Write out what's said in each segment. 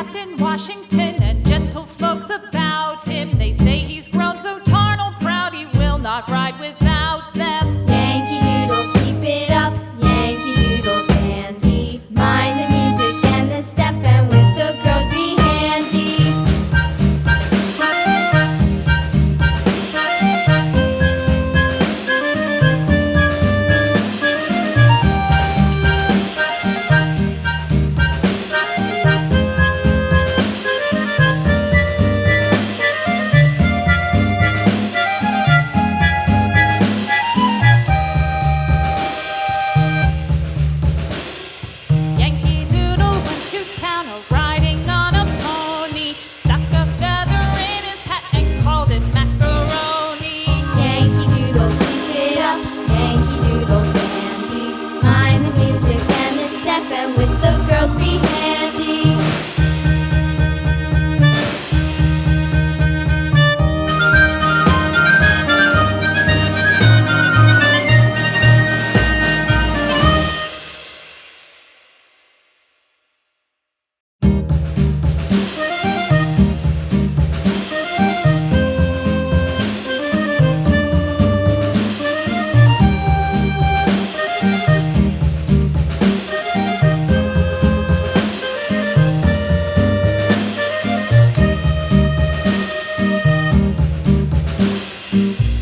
Captain Washington and gentle folks about him. They say he's grown so tarnal proud he will not ride without them. Yankee Doodle, keep it up, Yankee Doodle dandy. Mind the music and the step, and with the girls be handy. Yankee Doodle went to town riding on a pony, stuck a feather in his hat and called it macaroni. Yankee Doodle, keep it up, Yankee Doodle dandy. Mind the music and the step, and with the girls be handy.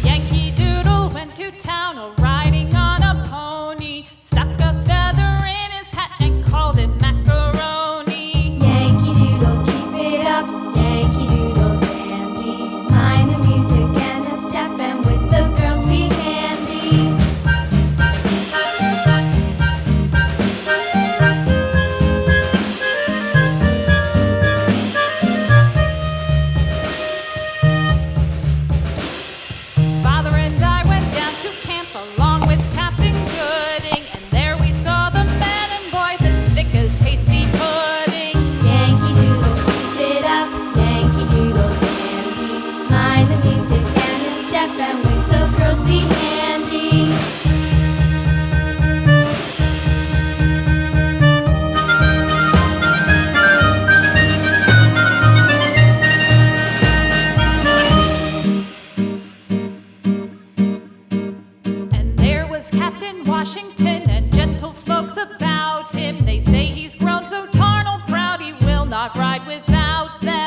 Yankee Doodle went to town riding on a pony, stuck a feather in his hat and called it macaroni. Yankee Doodle, keep it up, Yankee Doodle dandy. Mind the music and the step, and with the girls be handy. Father and I went down to camp along with Captain Gooding, and there we saw the men and boys as thick as hasty pudding. Yankee Doodle, keep it up, Yankee Doodle dandy. Mind the music and the step, and with the girls be handy. And there was Captain Washington and gentle folks about him. They say he's grown so tarnal proud he will not ride without them.